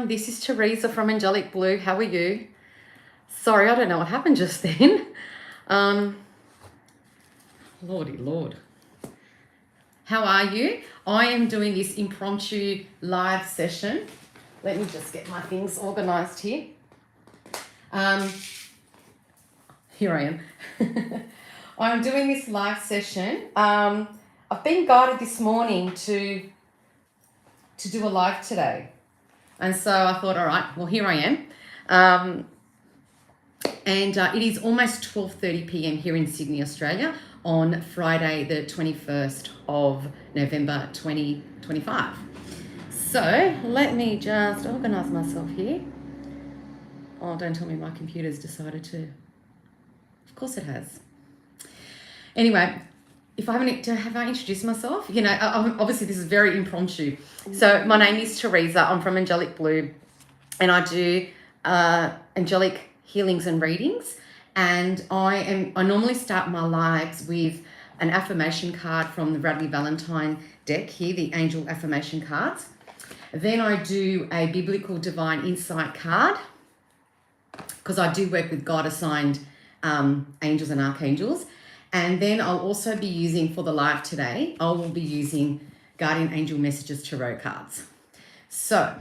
everyone. This is Teresa from Angelic Blue. How are you? Sorry, I don't know what happened just then. Lordy Lord. How are you? I am doing this impromptu live session. Let me just get my things organized here. Here I am. I'm doing this live session. I've been guided this morning to do a live today. And so I thought, all right, well, here I am. It is almost 12:30 p.m. here in Sydney, Australia, on Friday, the 21st of November, 2025. So let me just organize myself here. Oh, don't tell me my computer's decided to. Of course it has. Anyway, have I introduced myself? You know, obviously this is very impromptu. So my name is Teresa. I'm from Angelic Blue, and I do angelic healings and readings. And I normally start my lives with an affirmation card from the Bradley Valentine deck here, the angel affirmation cards. Then I do a biblical divine insight card, because I do work with God assigned angels and archangels. And then I'll also be using, for the live today, I will be using Guardian Angel Messages Tarot cards. So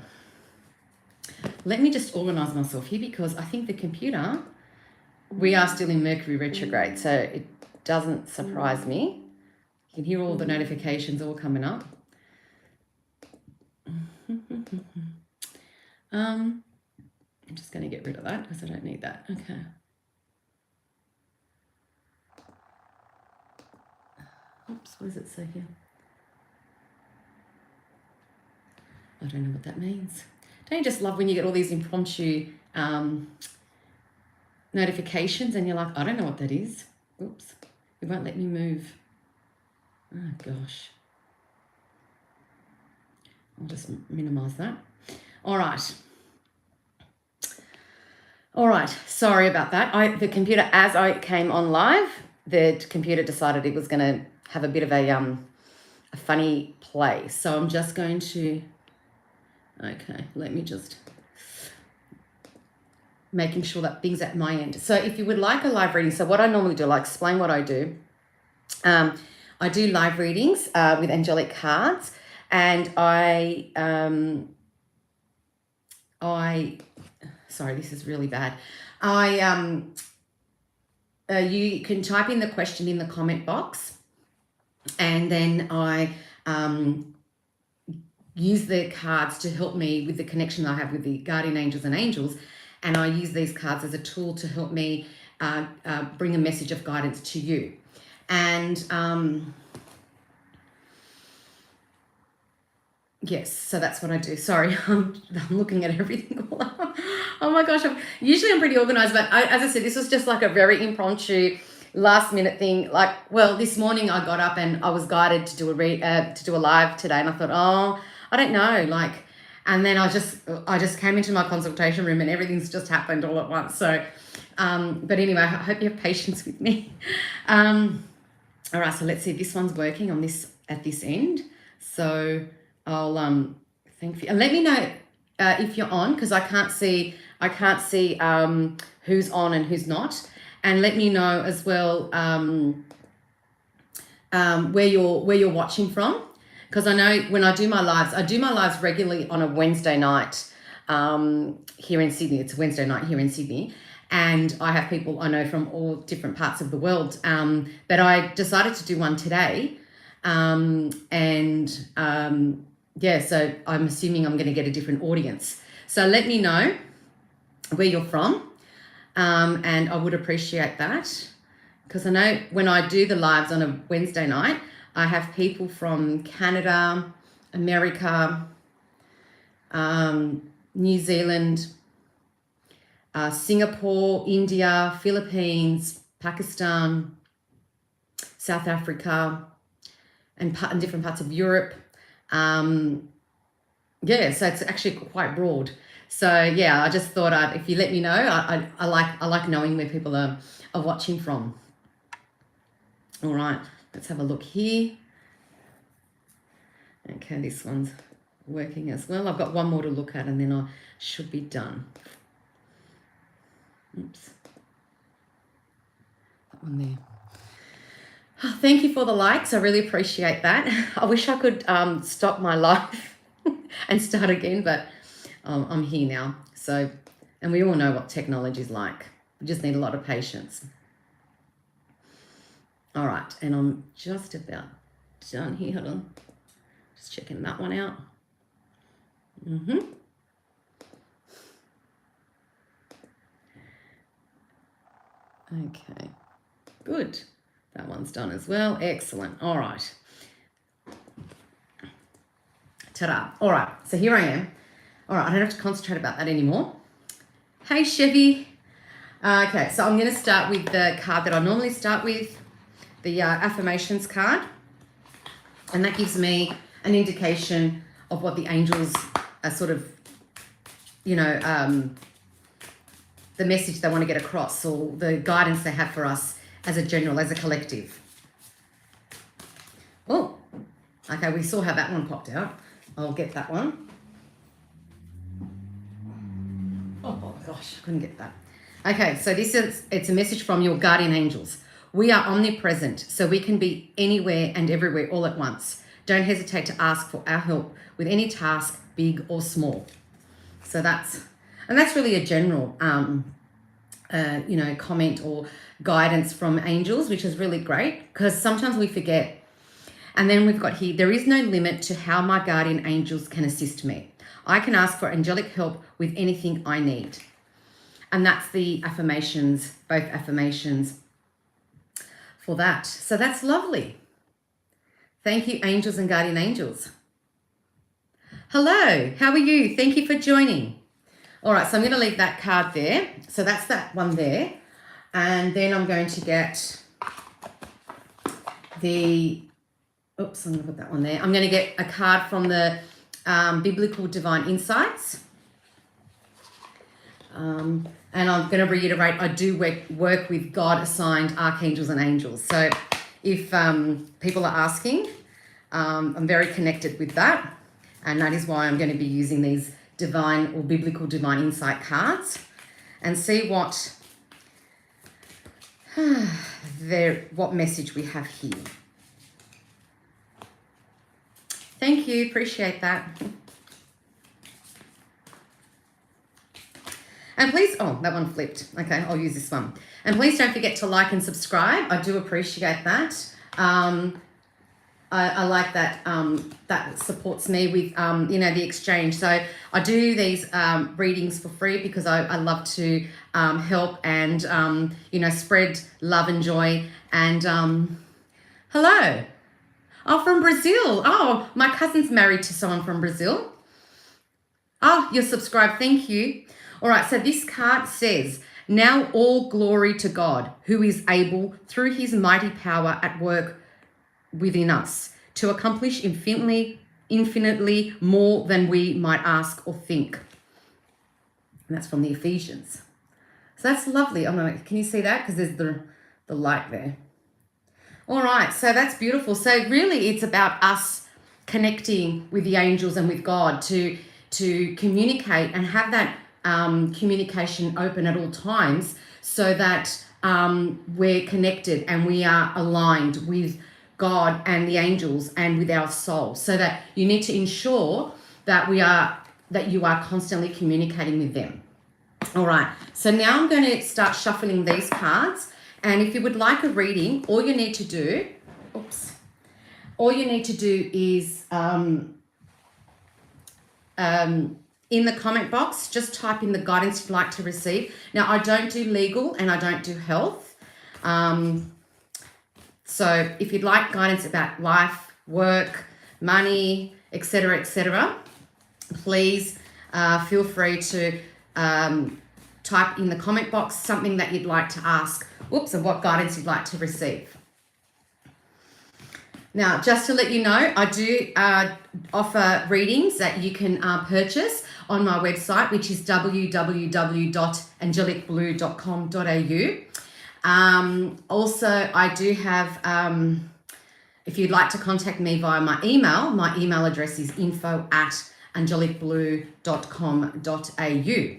let me just organize myself here, because I think the computer, we are still in Mercury retrograde, so it doesn't surprise me. You can hear all the notifications all coming up. I'm just going to get rid of that because I don't need that. Okay. Oops, what does it say here? I don't know what that means. Don't you just love when you get all these impromptu notifications and you're like, I don't know what that is. Oops, it won't let me move. Oh gosh. I'll just minimize that. All right, sorry about that. The computer, as I came on live, the computer decided it was going to have a bit of a funny play. So I'm just going to, okay, let me just, making sure that things at my end. So if you would like a live reading, so what I normally do, I'll explain what I do. I do live readings with angelic cards, and sorry, this is really bad. You can type in the question in the comment box, and then I use the cards to help me with the connection I have with the guardian angels and angels, and I use these cards as a tool to help me bring a message of guidance to you. And yes, so that's what I do. Sorry, I'm looking at everything. Oh my gosh, usually I'm pretty organized, but as I said, this was just like a very impromptu, last minute thing. Like, well, this morning I got up and I was guided to do a live today, and I thought, oh, I don't know, like, and then I just came into my consultation room and everything's just happened all at once. So, but anyway, I hope you have patience with me. All right, so let's see if this one's working on this at this end. So I'll thank you, and let me know if you're on, because I can't see who's on and who's not, and let me know as well where you're watching from, because I know when I do my lives regularly on a Wednesday night here in Sydney. It's a Wednesday night here in Sydney, and I have people I know from all different parts of the world, but I decided to do one today, yeah, so I'm assuming I'm going to get a different audience. So let me know where you're from, and I would appreciate that, because I know when I do the lives on a Wednesday night, I have people from Canada, America, New Zealand, Singapore, India, Philippines, Pakistan, South Africa, and different parts of Europe. Yeah, so it's actually quite broad. So yeah, I just thought if you let me know, I like knowing where people are watching from. All right, let's have a look here. Okay, this one's working as well. I've got one more to look at, and then I should be done. Oops. That one there. Oh, thank you for the likes. I really appreciate that. I wish I could stop my life and start again, but I'm here now. So, and we all know what technology is like. We just need a lot of patience. All right, and I'm just about done here. Hold on. Just checking that one out. Okay, good. That one's done as well. Excellent. All right. Ta-da. All right, so here I am. All right, I don't have to concentrate about that anymore. Hey, Chevy. Okay, so I'm going to start with the card that I normally start with, the affirmations card. And that gives me an indication of what the angels are sort of, you know, the message they want to get across, or the guidance they have for us as a general, as a collective. Oh, okay, we saw how that one popped out. I'll get that one. Oh my gosh, I couldn't get that. Okay, so it's a message from your guardian angels. We are omnipresent, so we can be anywhere and everywhere all at once. Don't hesitate to ask for our help with any task, big or small. So that's really a general, you know, comment or guidance from angels, which is really great because sometimes we forget. And then we've got here, there is no limit to how my guardian angels can assist me. I can ask for angelic help with anything I need. And that's the affirmations, both affirmations for that. So that's lovely. Thank you, angels and guardian angels. Hello, how are you? Thank you for joining. All right, so I'm going to leave that card there. So that's that one there. And then I'm going to get the, oops, I'm going to put that one there. I'm going to get a card from the Biblical Divine Insights. And I'm going to reiterate, I do work with God-assigned archangels and angels. So if people are asking, I'm very connected with that. And that is why I'm going to be using these divine or biblical divine insight cards and see what what message we have here. Thank you. Appreciate that. And please, oh, that one flipped. Okay, I'll use this one. And please don't forget to like and subscribe. I do appreciate that. I like that. That supports me with, you know, the exchange. So I do these readings for free because I love to help and, you know, spread love and joy. And hello. Oh, from Brazil. Oh, my cousin's married to someone from Brazil. Oh, you're subscribed. Thank you. All right, so this card says, now all glory to God, who is able, through his mighty power at work within us, to accomplish infinitely more than we might ask or think. And that's from the Ephesians. So that's lovely. Oh, no, can you see that? Because there's the light there. All right, so that's beautiful. So really it's about us connecting with the angels and with God to communicate and have that communication open at all times so that we're connected and we are aligned with God and the angels and with our soul, so that you need to ensure that you are constantly communicating with them. All right, so now I'm going to start shuffling these cards, and if you would like a reading, all you need to do is in the comment box, just type in the guidance you'd like to receive. Now, I don't do legal and I don't do health. So if you'd like guidance about life, work, money, etc., please feel free to type in the comment box something that you'd like to ask, and what guidance you'd like to receive. Now, just to let you know, I do offer readings that you can purchase on my website, which is www.angelicblue.com.au. Also, I do have, if you'd like to contact me via my email address is info@ angelicblue.com.au.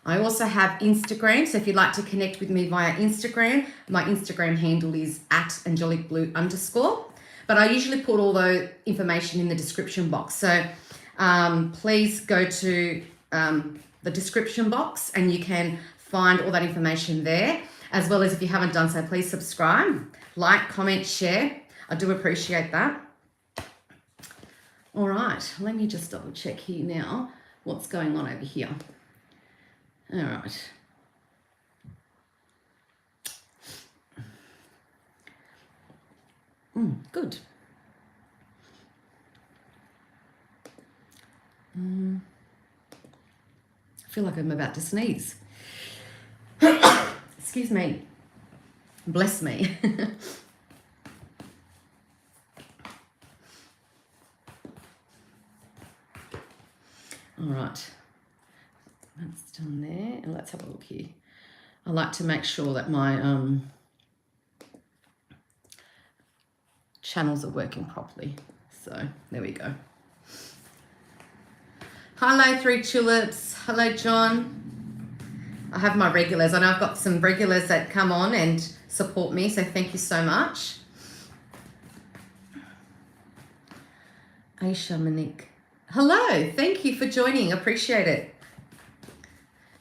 I also have Instagram, so if you'd like to connect with me via Instagram, my Instagram handle is @angelicblue_. But I usually put all the information in the description box. So please go to the description box and you can find all that information there. As well as if you haven't done so, please subscribe, like, comment, share. I do appreciate that. All right, let me just double check here now what's going on over here. All right. Good. I feel like I'm about to sneeze. Excuse me. Bless me. All right. That's done there. And let's have a look here. I like to make sure that my channels are working properly. So there we go. Hello, 3 Tulips. Hello, John. I have my regulars. I know I've got some regulars that come on and support me, so thank you so much. Aisha Monique. Hello, thank you for joining. Appreciate it.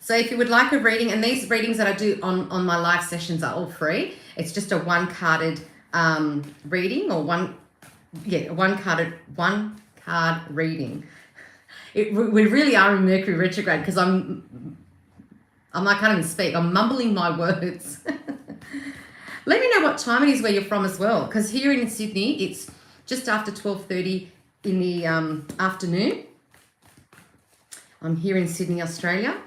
So if you would like a reading, and these readings that I do on my live sessions are all free. It's just a one-carded reading, or one card reading. We really are in Mercury retrograde because I can't even speak. I'm mumbling my words. Let me know what time it is where you're from as well, because here in Sydney it's just after 12:30 in the afternoon. I'm here in Sydney, Australia.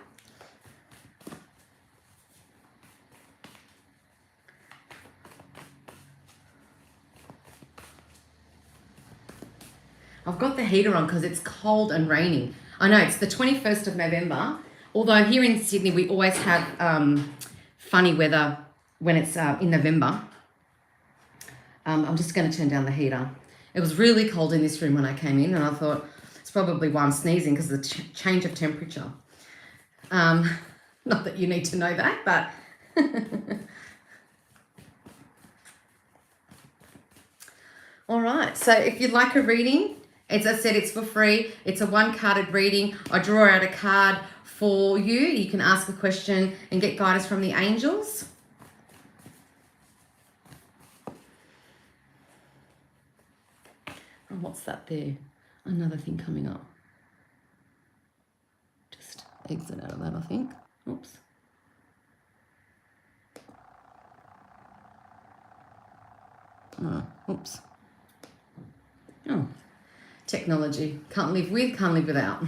I've got the heater on because it's cold and raining. I know it's the 21st of November, although here in Sydney we always have funny weather when it's in November. I'm just going to turn down the heater. It was really cold in this room when I came in, and I thought it's probably why I'm sneezing, because of the change of temperature. Not that you need to know that, but... All right, so if you'd like a reading, as I said, it's for free. It's a one-carded reading. I draw out a card for you. You can ask a question and get guidance from the angels. Oh, what's that there? Another thing coming up. Just exit out of that, I think. Oops. Oh, oops. Oh, technology. Can't live with, can't live without.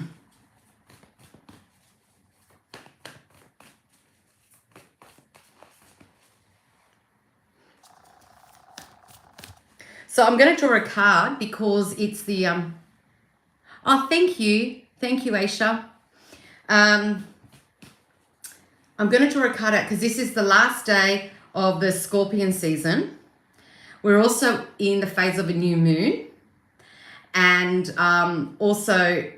So I'm going to draw a card because it's the... Oh, thank you. Thank you, Aisha. I'm going to draw a card out because this is the last day of the Scorpion season. We're also in the phase of a new moon. And also,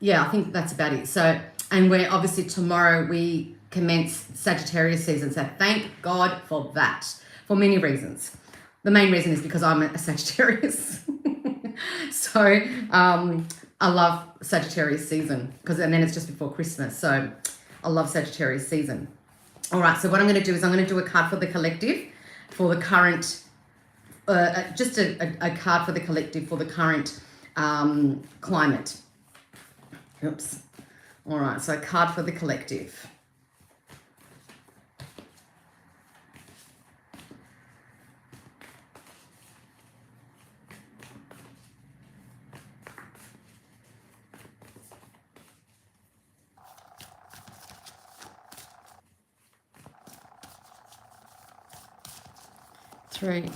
yeah, I think that's about it. So, and we're obviously tomorrow we commence Sagittarius season. So thank God for that, for many reasons. The main reason is because I'm a Sagittarius. So I love Sagittarius season and then it's just before Christmas. So I love Sagittarius season. All right, so what I'm going to do is I'm going to do a card for the collective for the current, just a card for the collective for the current climate. Oops. All right, so a card for the collective. Three,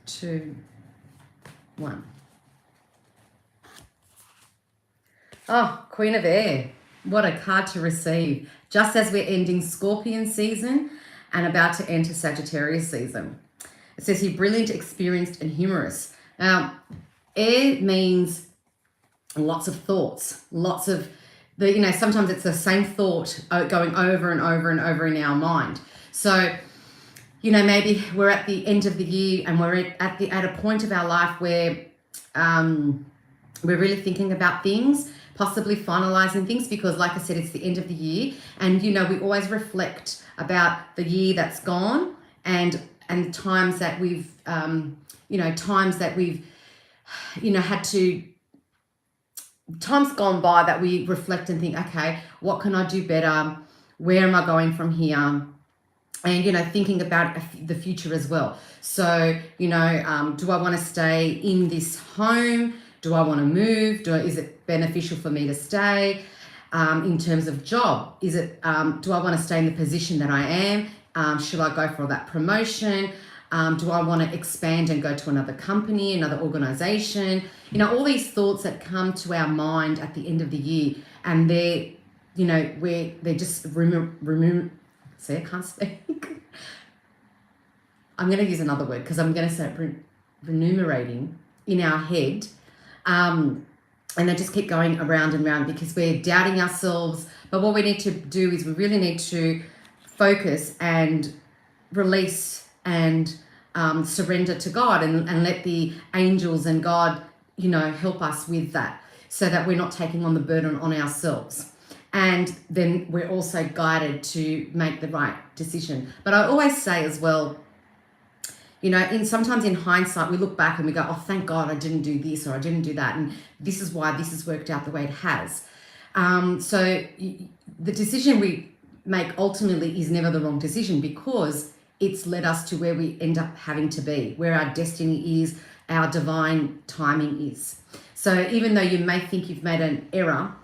two, one. Oh, Queen of Air. What a card to receive. Just as we're ending Scorpion season and about to enter Sagittarius season. It says here, brilliant, experienced, and humorous. Air means lots of thoughts, lots of sometimes it's the same thought going over and over and over in our mind. So, maybe we're at the end of the year and we're at a point of our life where we're really thinking about things, possibly finalizing things, because like I said, it's the end of the year, and we always reflect about the year that's gone and times that we've had to, times gone by that we reflect and think, okay, what can I do better? Where am I going from here? And thinking about the future as well. So do I want to stay in this home? Do I want to move? Is it beneficial for me to stay? In terms of job, is it do I want to stay in the position that I am? Should I go for that promotion? Do I want to expand and go to another company, another organization? All these thoughts that come to our mind at the end of the year, and they're just see, I can't speak. I'm going to use another word because I'm going to say remunerating in our head. And they just keep going around and around because we're doubting ourselves. But what we need to do is we really need to focus and release and surrender to God and let the angels and God, help us with that, so that we're not taking on the burden on ourselves. And then we're also guided to make the right decision. But I always say as well, sometimes in hindsight, we look back and we go, oh, thank God I didn't do this or I didn't do that. And this is why this has worked out the way it has. So the decision we make ultimately is never the wrong decision, because it's led us to where we end up having to be, where our destiny is, our divine timing is. So even though you may think you've made an error,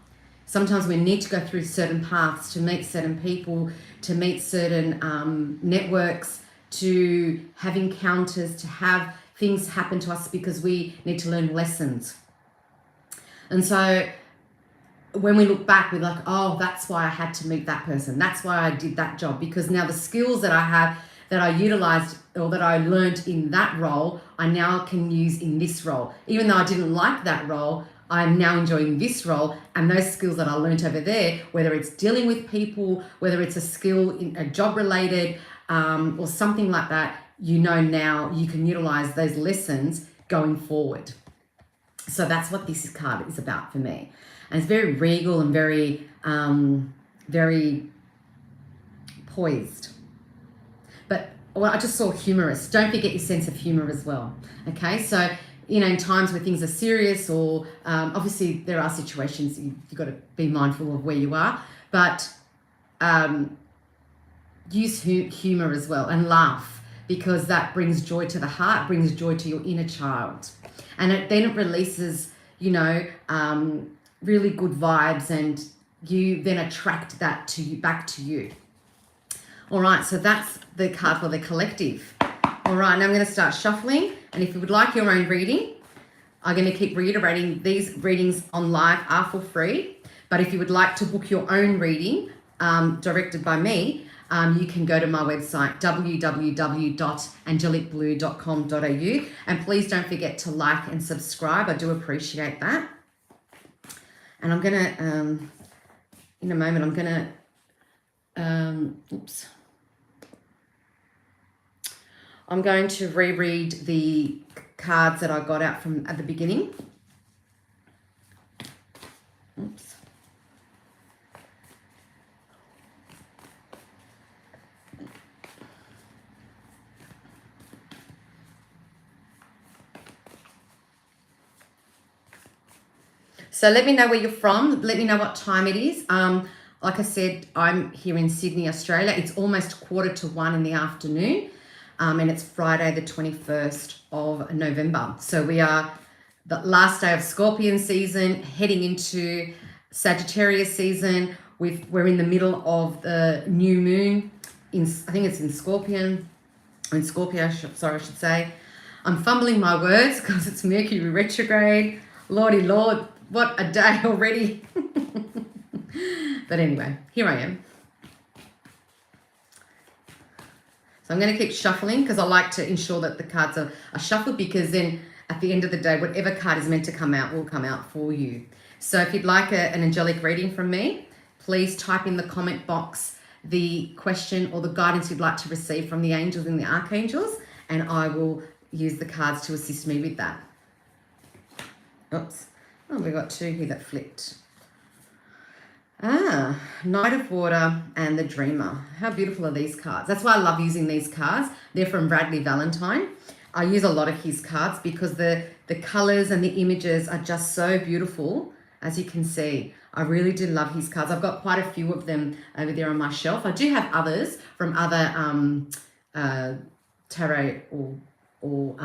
sometimes we need to go through certain paths to meet certain people, to meet certain networks, to have encounters, to have things happen to us, because we need to learn lessons. And so when we look back, we're like, oh, that's why I had to meet that person. That's why I did that job, because now the skills that I have, that I utilized or that I learned in that role, I now can use in this role. Even though I didn't like that role, I'm now enjoying this role, and those skills that I learned over there, whether it's dealing with people, whether it's a skill in a job related or something like that, now you can utilize those lessons going forward. So that's what this card is about for me. And it's very regal and very, very poised. But I just saw humorous. Don't forget your sense of humor as well. Okay, so in times where things are serious, or obviously there are situations you've got to be mindful of where you are, but use humor as well and laugh, because that brings joy to the heart, brings joy to your inner child, and then it releases really good vibes, and you then attract that back to you. All right, so that's the card for the collective. All right, now I'm going to start shuffling, and if you would like your own reading, I'm going to keep reiterating, these readings on live are for free, but if you would like to book your own reading directed by me, you can go to my website, www.angelicblue.com.au, and please don't forget to like and subscribe. I do appreciate that. And I'm going to, in a moment, I'm going to, I'm going to reread the cards that I got out from at the beginning. Oops. So let me know where you're from. Let me know what time it is. Like I said, I'm here in Sydney, Australia. It's almost 1:45 in the afternoon. And it's Friday, the 21st of November. So we are the last day of Scorpion season, heading into Sagittarius season. We're in the middle of the new moon. I think it's in Scorpion. In Scorpio, I should say. I'm fumbling my words because it's Mercury retrograde. Lordy Lord, what a day already. But anyway, here I am. So I'm going to keep shuffling because I like to ensure that the cards are shuffled, because then at the end of the day, whatever card is meant to come out will come out for you. So if you'd like an angelic reading from me, please type in the comment box the question or the guidance you'd like to receive from the angels and the archangels, and I will use the cards to assist me with that. Oops. Oh, we've got two here that flipped. Knight of Water and the Dreamer. How beautiful are these cards? That's why I love using these cards. They're from Bradley Valentine. I use a lot of his cards because the colors and the images are just so beautiful, as you can see. I really do love his cards. I've got quite a few of them over there on my shelf. I do have others from other tarot or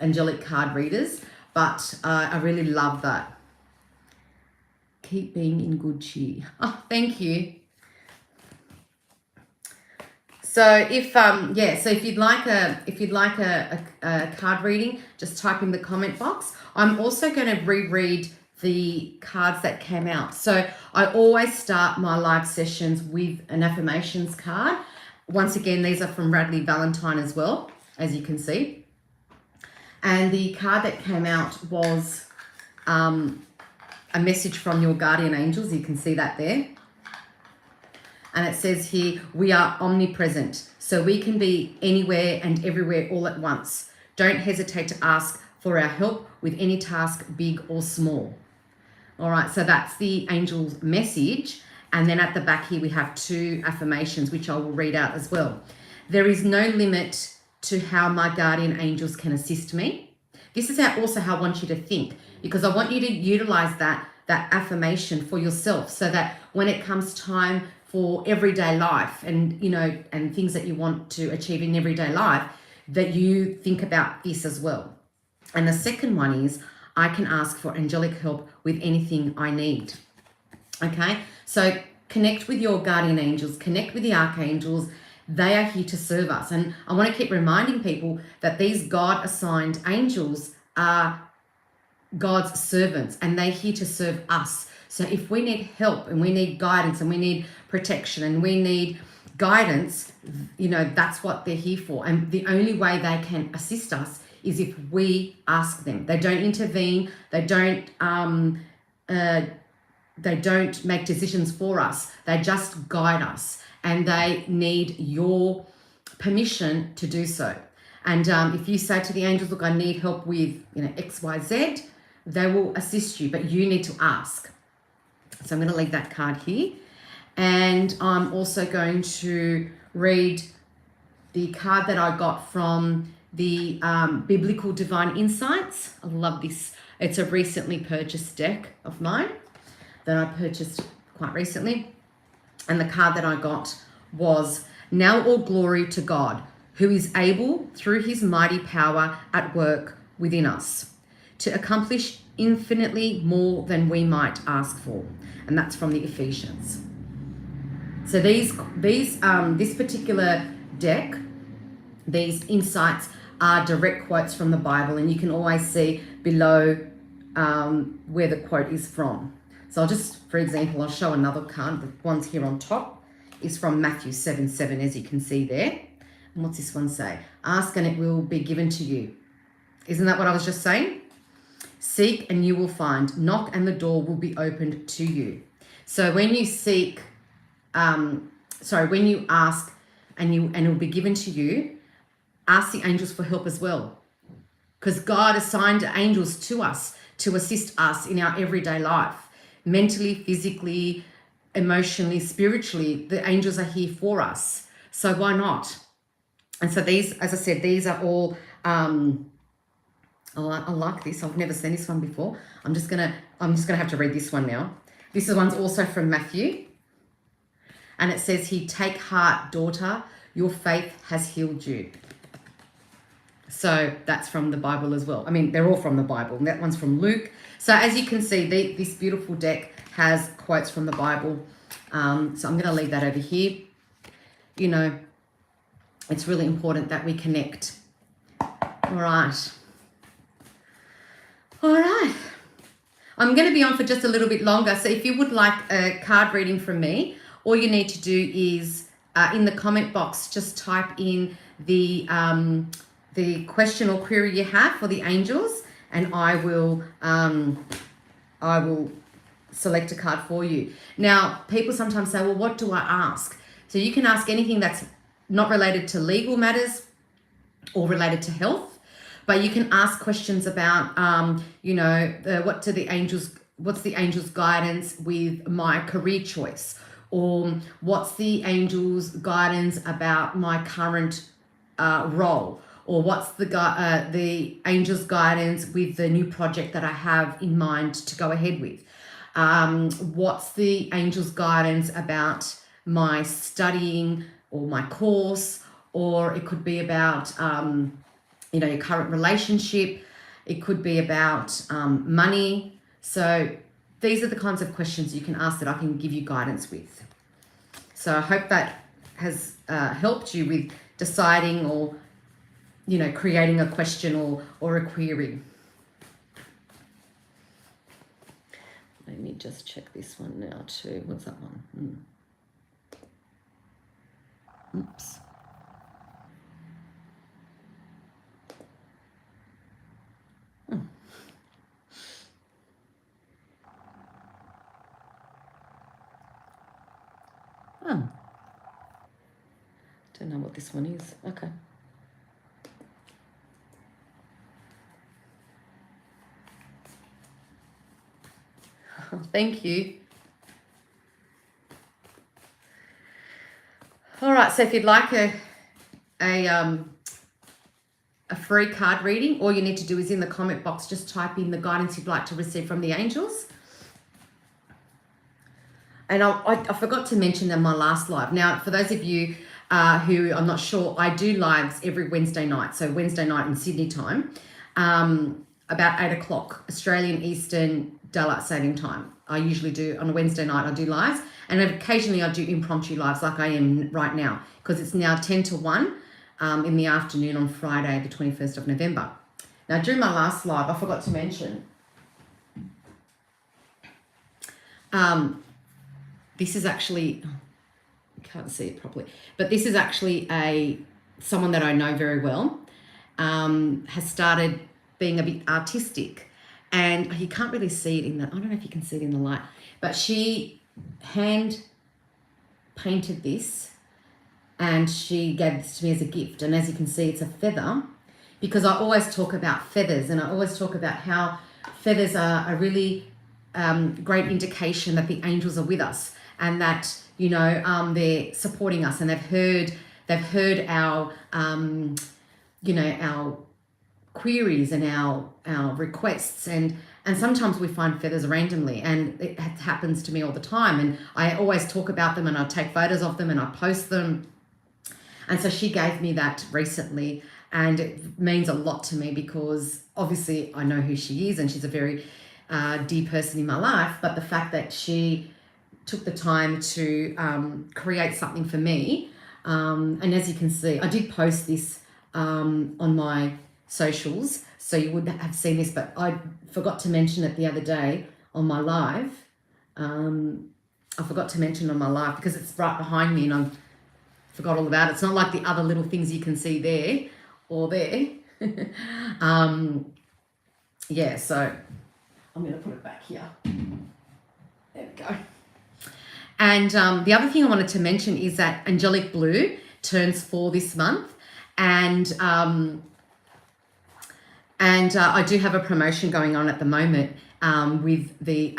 angelic card readers, but I really love that. Keep being in good cheer. Oh, thank you. So if you'd like a card reading, just type in the comment box. I'm also going to reread the cards that came out. So I always start my live sessions with an affirmations card. Once again, these are from Bradley Valentine as well, as you can see. And the card that came out was a message from your guardian angels. You can see that there. And it says here, we are omnipresent, so we can be anywhere and everywhere all at once. Don't hesitate to ask for our help with any task, big or small. All right, so that's the angel's message. And then at the back here, we have two affirmations, which I will read out as well. There is no limit to how my guardian angels can assist me. This is also how I want you to think, because I want you to utilize that affirmation for yourself, so that when it comes time for everyday life and, and things that you want to achieve in everyday life, that you think about this as well. And the second one is, I can ask for angelic help with anything I need. Okay, so connect with your guardian angels, connect with the archangels. They are here to serve us. And I want to keep reminding people that these God-assigned angels are God's servants, and they're here to serve us. So if we need help and we need guidance and we need protection and we need guidance, that's what they're here for. And the only way they can assist us is if we ask them. They don't intervene. They don't make decisions for us. They just guide us, and they need your permission to do so. And if you say to the angels, look, I need help with X, Y, Z, they will assist you, but you need to ask. So I'm going to leave that card here. And I'm also going to read the card that I got from the Biblical Divine Insights. I love this. It's a recently purchased deck of mine that I purchased quite recently. And the card that I got was, now all glory to God, who is able through his mighty power at work within us to accomplish infinitely more than we might ask for. And that's from the Ephesians. So this particular deck, these insights are direct quotes from the Bible, and you can always see below where the quote is from. So for example, I'll show another card. The one's here on top is from Matthew 7:7, as you can see there. And what's this one say? Ask and it will be given to you. Isn't that what I was just saying? Seek and you will find. Knock and the door will be opened to you. So when you when you ask and it will be given to you, ask the angels for help as well. Because God assigned angels to us to assist us in our everyday life. Mentally, physically, emotionally, spiritually, the angels are here for us. So why not? And so these, as I said, these are all, I like this. I've never seen this one before. I'm just gonna have to read this one now. This one's also from Matthew. And it says here, take heart, daughter, your faith has healed you. So that's from the Bible as well. I mean, they're all from the Bible. That one's from Luke. So as you can see, this beautiful deck has quotes from the Bible. So I'm going to leave that over here. It's really important that we connect. All right. I'm going to be on for just a little bit longer. So if you would like a card reading from me, all you need to do is in the comment box, just type in the question or query you have for the angels, and I will select a card for you. Now, people sometimes say, well, what do I ask? So you can ask anything that's not related to legal matters or related to health, but you can ask questions about, what's the angel's guidance with my career choice, or what's the angel's guidance about my current role, or what's the angel's guidance with the new project that I have in mind to go ahead with. What's the angel's guidance about my studying or my course, or it could be about, your current relationship. It could be about money. So these are the kinds of questions you can ask that I can give you guidance with. So I hope that has helped you with deciding or, creating a question or a query. Let me just check this one now too. What's that one? Oops. Don't know what this one is. Okay. Thank you. All right, so if you'd like a free card reading, all you need to do is in the comment box, just type in the guidance you'd like to receive from the angels. And I forgot to mention in my last live. Now, for those of you who I'm not sure, I do lives every Wednesday night. So Wednesday night in Sydney time, about 8 o'clock, Australian Eastern Daylight Saving Time. I usually do, on a Wednesday night, I do lives. And occasionally I do impromptu lives like I am right now, because it's now 10 to 1 in the afternoon on Friday, the 21st of November. Now, during my last live, I forgot to mention, this is actually, I can't see it properly, but this is actually someone that I know very well, has started being a bit artistic, and you can't really see it in the, I don't know if you can see it in the light, but she hand painted this and she gave this to me as a gift. And as you can see, it's a feather, because I always talk about feathers, and I always talk about how feathers are a really great indication that the angels are with us, and that, they're supporting us, and they've heard our, our queries and our requests, and sometimes we find feathers randomly, and it happens to me all the time, and I always talk about them, and I take photos of them and I post them. And so she gave me that recently, and it means a lot to me, because obviously I know who she is, and she's a very dear person in my life, but the fact that she took the time to create something for me, and as you can see, I did post this on my socials, so you would have seen this, but I forgot to mention it the other day on my live. I forgot to mention on my live because it's right behind me, and I forgot all about it. It's not like the other little things you can see there or there. Yeah, so I'm going to put it back here. There we go. And the other thing I wanted to mention is that Angelic Blue turns 4 this month, and I do have a promotion going on at the moment with the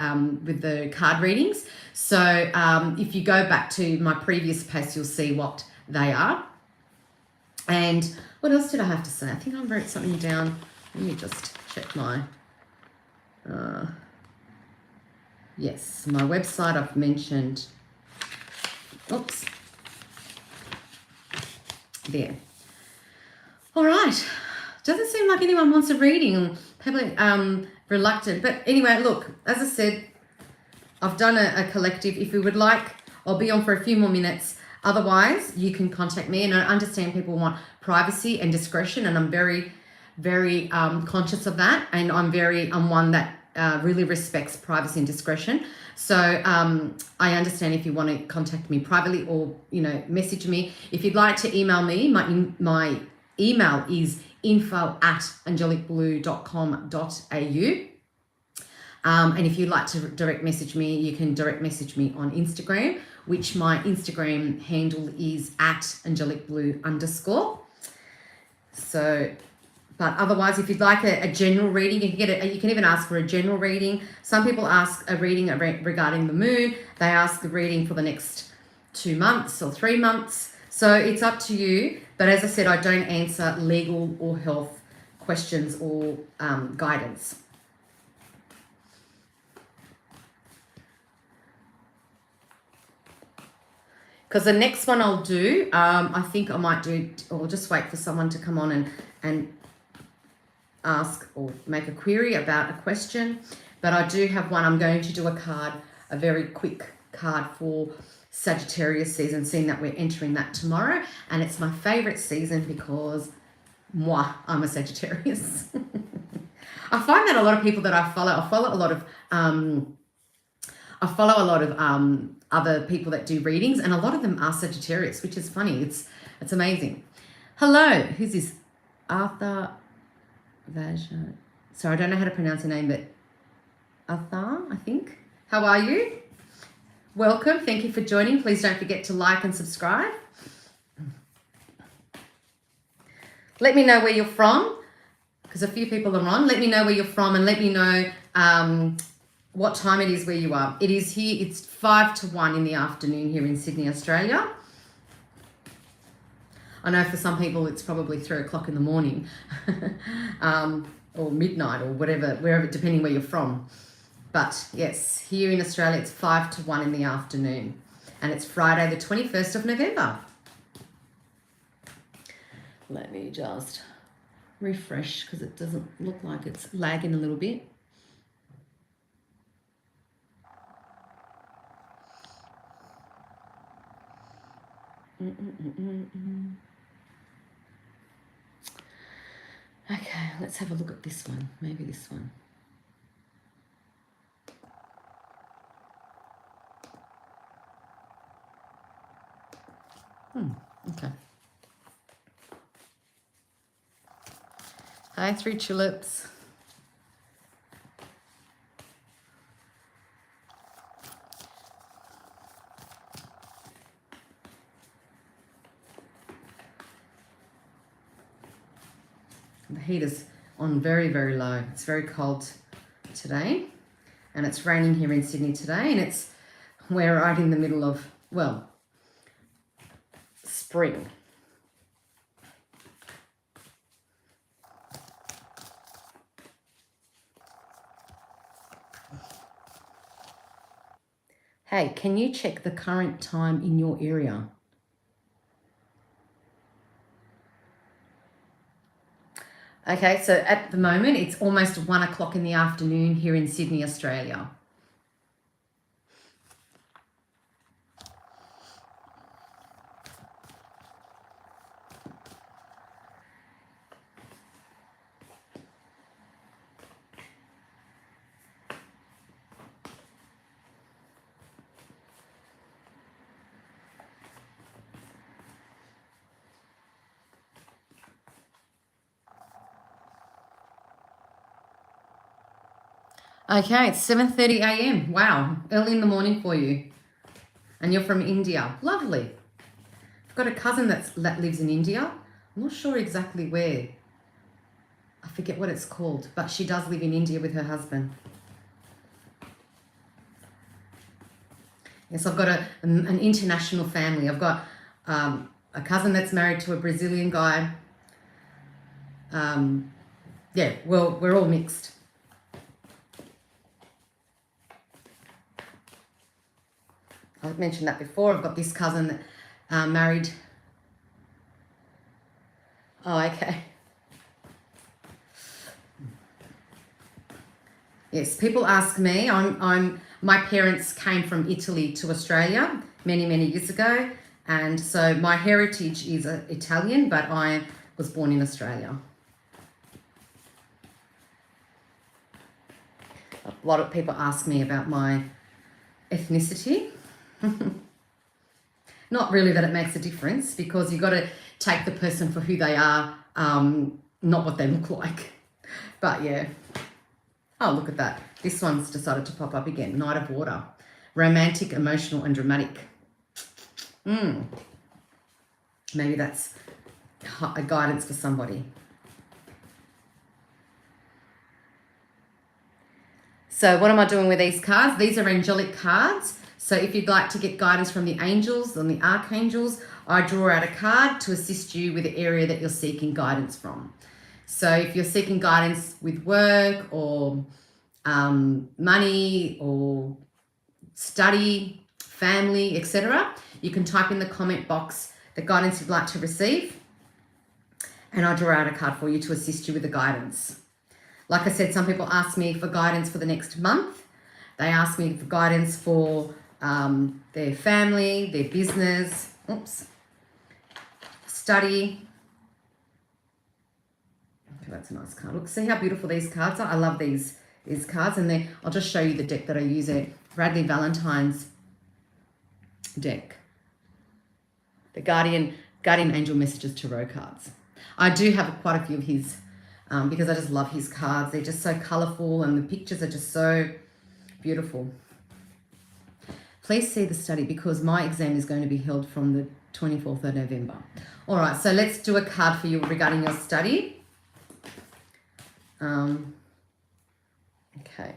card readings. So if you go back to my previous posts, you'll see what they are. And what else did I have to say? I think I wrote something down. Let me just check my... yes, my website I've mentioned. Oops. There. All right. Doesn't seem like anyone wants a reading. People reluctant. But anyway, look, as I said, I've done a collective. If you would like, I'll be on for a few more minutes. Otherwise, you can contact me. And I understand people want privacy and discretion, and I'm very, very conscious of that. And I'm one that really respects privacy and discretion. So I understand if you want to contact me privately or, message me. If you'd like to email me, my email is info@angelicblue.com.au. And if you'd like to direct message me, you can direct message me on Instagram, which my Instagram handle is @angelicblue_. So, but otherwise, if you'd like a general reading, you can get it. You can even ask for a general reading. Some people ask a reading regarding the moon. They ask the reading for the next 2 months or 3 months. So it's up to you. But as I said, I don't answer legal or health questions or guidance. Because the next one I'll do, I think I might do, or just wait for someone to come on and ask or make a query about a question. But I do have one. I'm going to do a card, a very quick card for Sagittarius season, seeing that we're entering that tomorrow. And it's my favorite season because I'm a Sagittarius. I find that a lot of people that I follow a lot of other people that do readings, and a lot of them are Sagittarius, which is funny. It's amazing. Hello, who's this? Arthur Vaja. Sorry, I don't know how to pronounce your name, but Arthur, I think. How are you? Welcome. Thank you for joining. Please don't forget to like and subscribe. Let me know where you're from, because a few people are on. Let me know where you're from, and let me know what time it is where you are. It is here, it's 5 to 1 in the afternoon here in Sydney, Australia. I know for some people it's probably 3 o'clock in the morning or midnight or whatever, wherever, depending where you're from. But yes, here in Australia it's 5 to 1 in the afternoon, and it's Friday the 21st of November. Let me just refresh because it doesn't look like it's lagging a little bit. Okay, let's have a look at this one. Maybe this one. Okay. Hi, 3 tulips. The heat is on very, very low. It's very cold today, and it's raining here in Sydney today, and we're right in the middle of, well, spring. Hey, can you check the current time in your area? Okay, so at the moment, it's almost 1 o'clock in the afternoon here in Sydney, Australia. Okay, it's 7:30 a.m. Wow, early in the morning for you. And you're from India. Lovely. I've got a cousin that lives in India. I'm not sure exactly where. I forget what it's called, but she does live in India with her husband. Yes, I've got an international family. I've got a cousin that's married to a Brazilian guy. Yeah, well, we're all mixed. I've mentioned that before. I've got this cousin that married. Oh, okay. Yes, people ask me. My parents came from Italy to Australia many, many years ago, and so my heritage is Italian, but I was born in Australia. A lot of people ask me about my ethnicity. Not really that it makes a difference, because you've got to take the person for who they are, not what they look like. But yeah. Oh, look at that. This one's decided to pop up again. Knight of Water. Romantic, emotional, and dramatic. Maybe that's a guidance for somebody. So what am I doing with these cards? These are angelic cards. So if you'd like to get guidance from the angels and the archangels, I draw out a card to assist you with the area that you're seeking guidance from. So if you're seeking guidance with work or money or study, family, etc., you can type in the comment box the guidance you'd like to receive, and I'll draw out a card for you to assist you with the guidance. Like I said, some people ask me for guidance for the next month. They ask me for guidance for their family, their business, study. Okay, that's a nice card. Look, see how beautiful these cards are? I love these cards. And then I'll just show you the deck that I use, a Bradley Valentine's deck. The Guardian Angel Messages Tarot cards. I do have quite a few of his because I just love his cards. They're just so colourful and the pictures are just so beautiful. Please see the study because my exam is going to be held from the 24th of November. All right, so let's do a card for you regarding your study. Okay.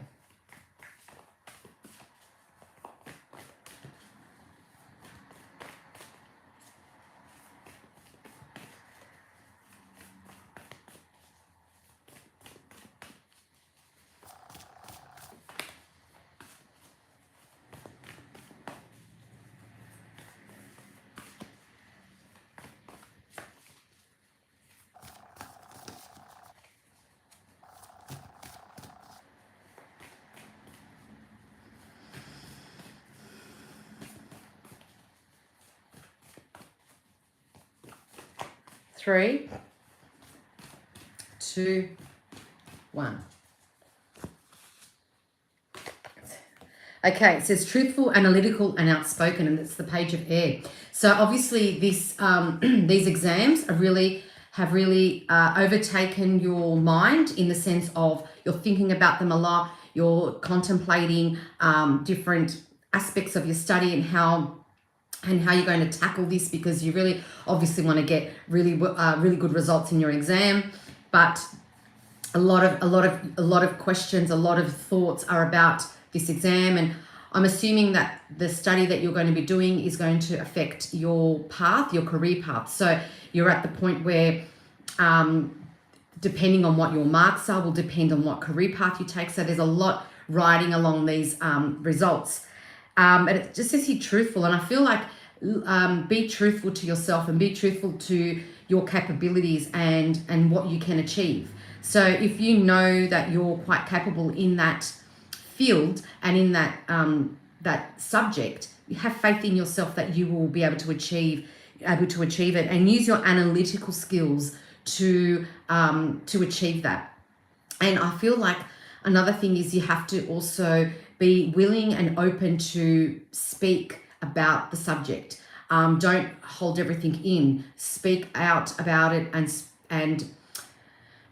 Three, two, one. Okay, it says truthful, analytical, and outspoken, and it's the Page of Air. So obviously, this these exams have really overtaken your mind in the sense of you're thinking about them a lot. You're contemplating different aspects of your study and how you're going to tackle this, because you really obviously want to get really good results in your exam. But a lot of questions, a lot of thoughts are about this exam, and I'm assuming that the study that you're going to be doing is going to affect your path, your career path. So you're at the point where depending on what your marks are will depend on what career path you take. So there's a lot riding along these results. And it just says here truthful, and I feel like be truthful to yourself and be truthful to your capabilities and what you can achieve. So if you know that you're quite capable in that field and in that that subject, you have faith in yourself that you will be able to achieve it, and use your analytical skills to achieve that. And I feel like another thing is you have to also be willing and open to speak about the subject. Don't hold everything in. Speak out about it and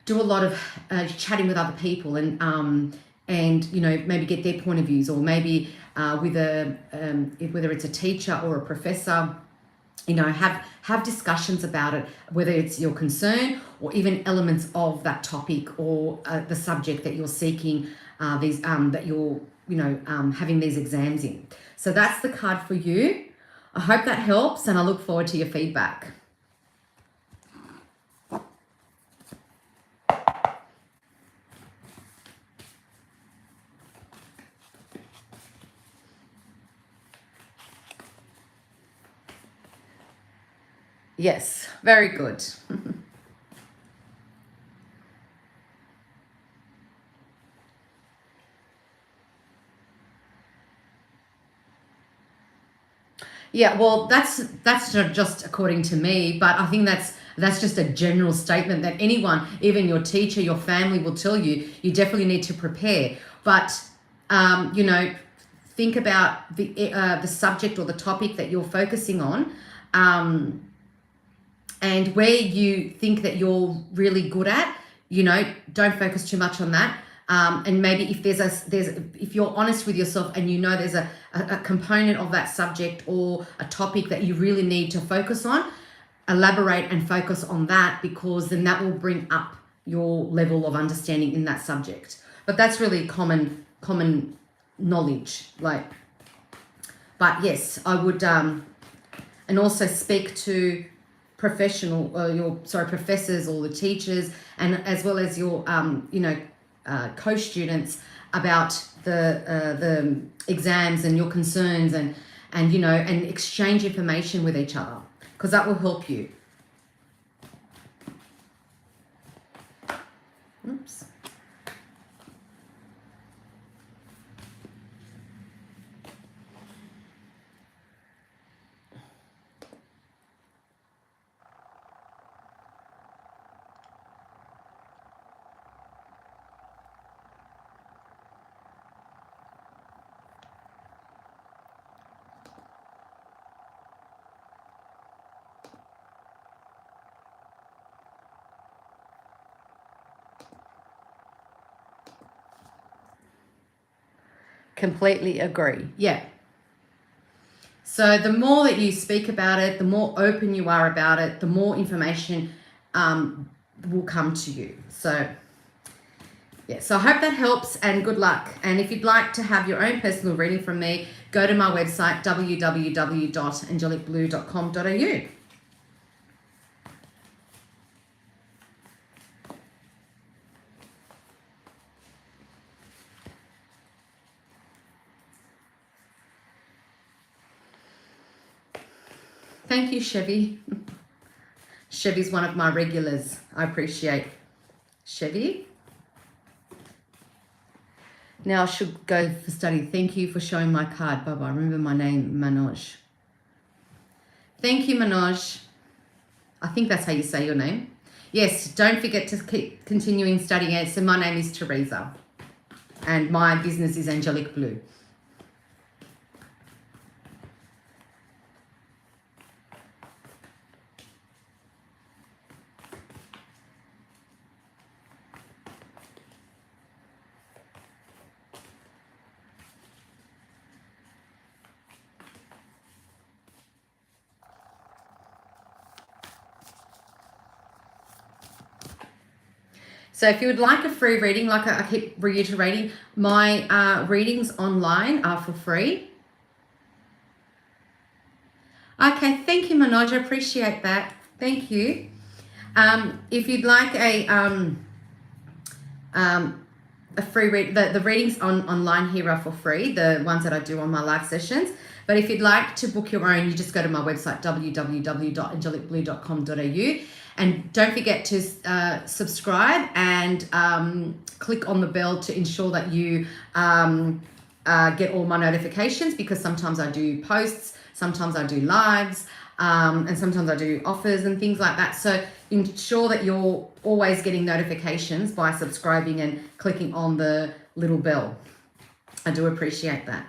do a lot of chatting with other people and you know, maybe get their point of views, or maybe with whether it's a teacher or a professor, you know, have discussions about it, whether it's your concern or even elements of that topic or the subject that you're seeking that you're having these exams in. So that's the card for you. I hope that helps, and I look forward to your feedback. Yes, very good. Yeah, well, that's just according to me, but I think that's just a general statement that anyone, even your teacher, your family, will tell you. You definitely need to prepare, but you know, think about the subject or the topic that you're focusing on, And where you think that you're really good at, you know, don't focus too much on that. And maybe if if you're honest with yourself and you know there's a component of that subject or a topic that you really need to focus on, elaborate and focus on that, because then that will bring up your level of understanding in that subject. But that's really common knowledge. Like, but yes, I would, and also speak to professors or the teachers, and as well as your co-students about the exams and your concerns, and exchange information with each other, because that will help you. Oops. Completely agree. Yeah. So the more that you speak about it, the more open you are about it, the more information will come to you. So yeah, so I hope that helps, and good luck. And if you'd like to have your own personal reading from me, go to my website, www.angelicblue.com.au. Thank you, Chevy. Chevy's one of my regulars. I appreciate Chevy. Now I should go for study. Thank you for showing my card. Bye-bye. Remember my name, Manoj. Thank you, Manoj. I think that's how you say your name. Yes, don't forget to keep continuing studying it. So my name is Teresa, and my business is Angelic Blue. So if you would like a free reading, like I keep reiterating, my readings online are for free. Okay, thank you, Manoj. I appreciate that. Thank you. If you'd like a free read, the readings online here are for free, the ones that I do on my live sessions. But if you'd like to book your own, you just go to my website, www.angelicblue.com.au. And don't forget to subscribe and click on the bell to ensure that you get all my notifications, because sometimes I do posts, sometimes I do lives, and sometimes I do offers and things like that. So ensure that you're always getting notifications by subscribing and clicking on the little bell. I do appreciate that.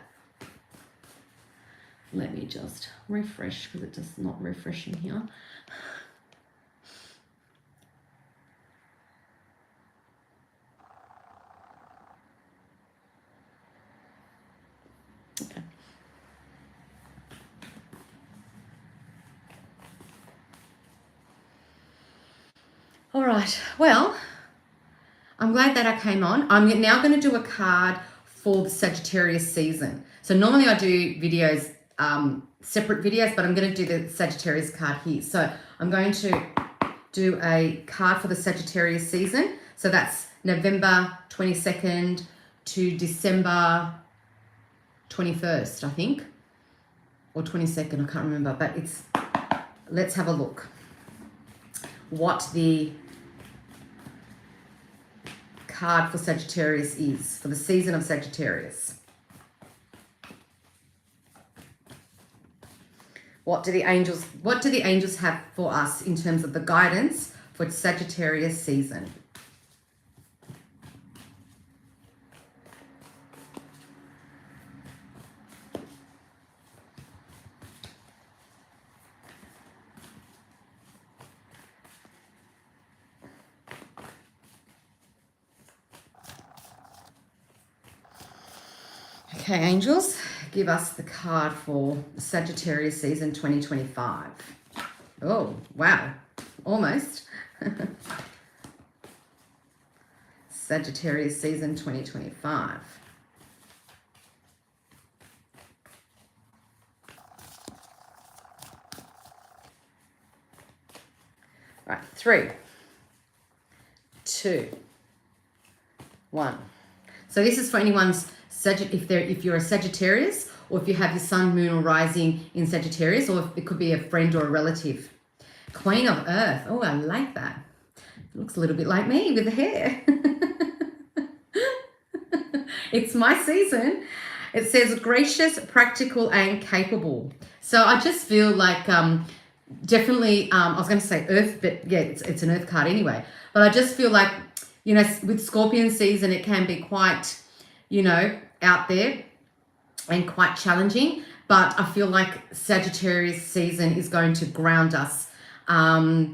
Let me just refresh, because it's just not refreshing here. Okay. All right. Well, I'm glad that I came on. I'm now going to do a card for the Sagittarius season. So normally I do videos, separate videos, but I'm going to do the Sagittarius card here. So I'm going to do a card for the Sagittarius season. So that's November 22nd to December 21st, I think, or 22nd, I can't remember, but let's have a look what the card for Sagittarius is, for the season of Sagittarius. What do the angels have for us in terms of the guidance for Sagittarius season? Okay, angels, give us the card for Sagittarius season 2025. Oh, wow. Almost. Sagittarius season 2025. Right, 3, 2, 1. So this is for anyone's if you're a Sagittarius, or if you have your sun, moon, or rising in Sagittarius, or if it could be a friend or a relative. Queen of Earth. Oh, I like that. It looks a little bit like me with the hair. It's my season. It says gracious, practical, and capable. So I just feel like definitely, I was going to say Earth, but yeah, it's an Earth card anyway. But I just feel like, you know, with Scorpion season, it can be quite, you know, out there and quite challenging. But I feel like Sagittarius season is going to ground us. You're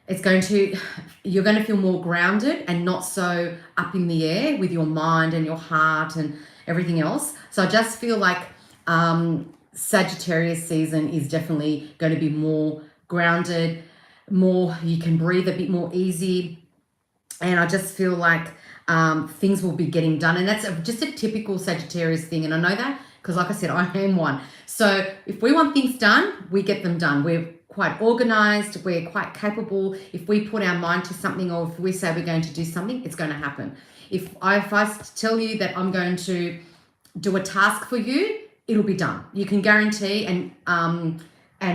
going to feel more grounded and not so up in the air with your mind and your heart and everything else. So I just feel like Sagittarius season is definitely going to be more grounded, you can breathe a bit more easy. And I just feel like things will be getting done. And that's just a typical Sagittarius thing. And I know that because, like I said, I am one. So if we want things done, we get them done. We're quite organized. We're quite capable. If we put our mind to something, or if we say we're going to do something, it's going to happen. If I tell you that I'm going to do a task for you, it'll be done. You can guarantee and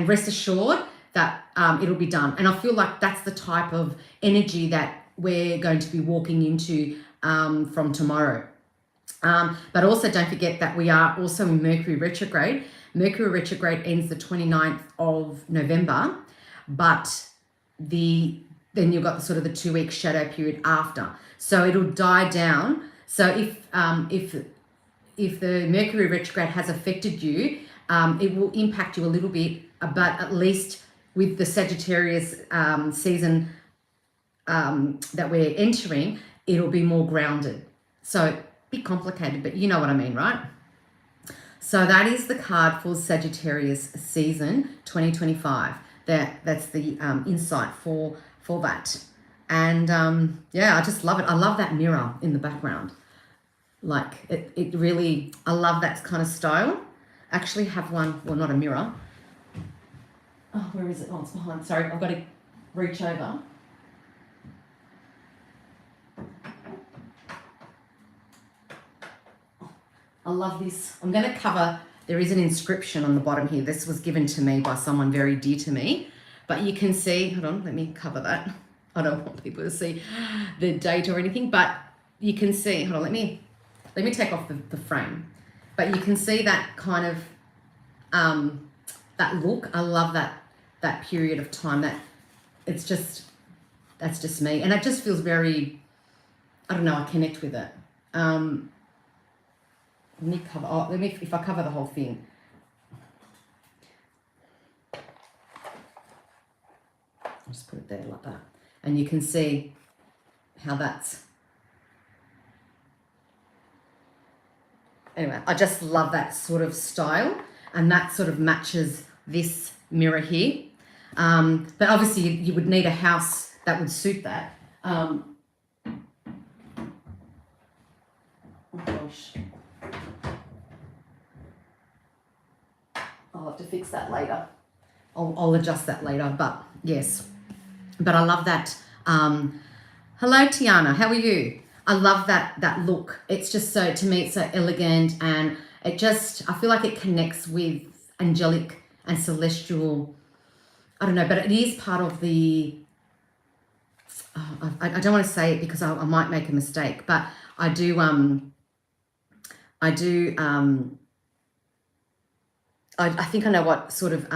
rest assured that it'll be done. And I feel like that's the type of energy that we're going to be walking into from tomorrow. But also don't forget that we are also in Mercury retrograde. Mercury retrograde ends the 29th of November, but then you've got the 2-week shadow period after. So it'll die down. So if the Mercury retrograde has affected you, it will impact you a little bit, but at least with the Sagittarius season that we're entering, it'll be more grounded. So a bit complicated, but you know what I mean, right? So that is the card for Sagittarius season 2025. That's the insight for that. And yeah, I just love it. I love that mirror in the background. Like it really, I love that kind of style. I actually have one, well, not a mirror. Oh, where is it? Oh, it's behind. Sorry, I've got to reach over. I love this. I'm going to cover, there is an inscription on the bottom here. This was given to me by someone very dear to me. But you can see, hold on, let me cover that. I don't want people to see the date or anything, but you can see, hold on, let me take off the frame. But you can see that kind of, that look. I love that period of time. That's just me. And it just feels very, I don't know, I connect with it. If I cover the whole thing. I'll just put it there like that. And you can see how that's, anyway, I just love that sort of style, and that sort of matches this mirror here. But obviously you would need a house that would suit that. Oh gosh. I'll have to fix that later. I'll adjust that later, but yes. But I love that. Hello, Tiana. How are you? I love that look. It's just so, to me, it's so elegant, and it just, I feel like it connects with angelic and celestial. I don't know, but it is part of the, I don't want to say it because I might make a mistake, but I think I know what sort of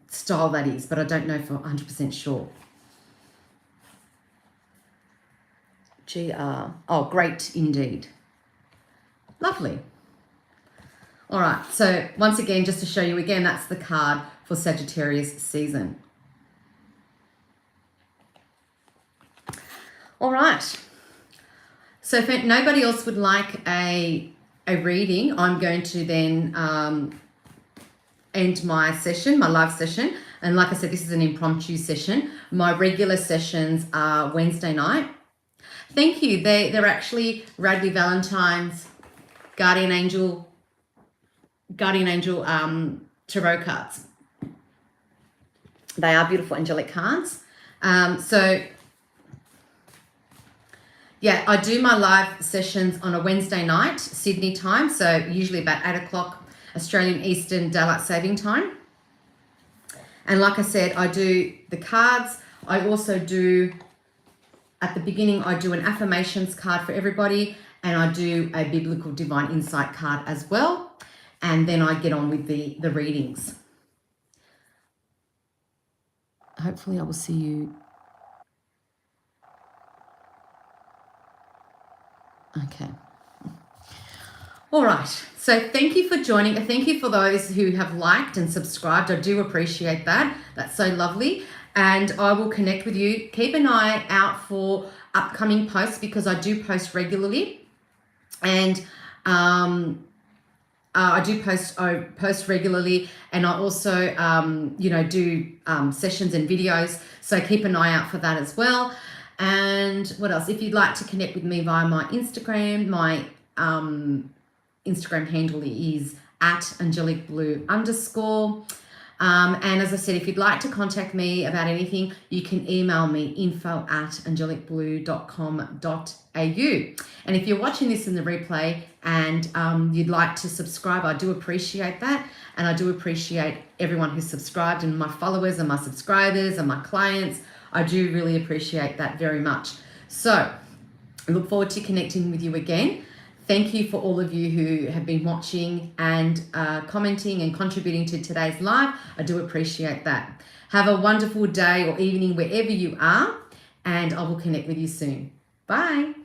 style that is, but I don't know for 100% sure. Oh, great indeed. Lovely. All right, so once again, just to show you again, that's the card for Sagittarius season. All right. So if nobody else would like a a reading, I'm going to then end my session, my live session. And like I said, this is an impromptu session. My regular sessions are Wednesday night. Thank you. They're actually Radley Valentine's Guardian Angel tarot cards. They are beautiful angelic cards. So yeah, I do my live sessions on a Wednesday night, Sydney time. So usually about 8 o'clock Australian Eastern Daylight Saving Time. And like I said, I do the cards. I also do, at the beginning, I do an affirmations card for everybody, and I do a biblical divine insight card as well. And then I get on with the readings. Hopefully I will see you. Okay. All right. So thank you for joining. Thank you for those who have liked and subscribed. I do appreciate that. That's so lovely. And I will connect with you. Keep an eye out for upcoming posts because I do post regularly. And I post regularly, and I also, do sessions and videos. So keep an eye out for that as well. And what else? If you'd like to connect with me via my Instagram, my Instagram handle is @angelicblue_. And as I said, if you'd like to contact me about anything, you can email me info@angelicblue.com.au. And if you're watching this in the replay and you'd like to subscribe, I do appreciate that. And I do appreciate everyone who's subscribed and my followers and my subscribers and my clients. I do really appreciate that very much. So I look forward to connecting with you again. Thank you for all of you who have been watching and commenting and contributing to today's live. I do appreciate that. Have a wonderful day or evening wherever you are, and I will connect with you soon. Bye.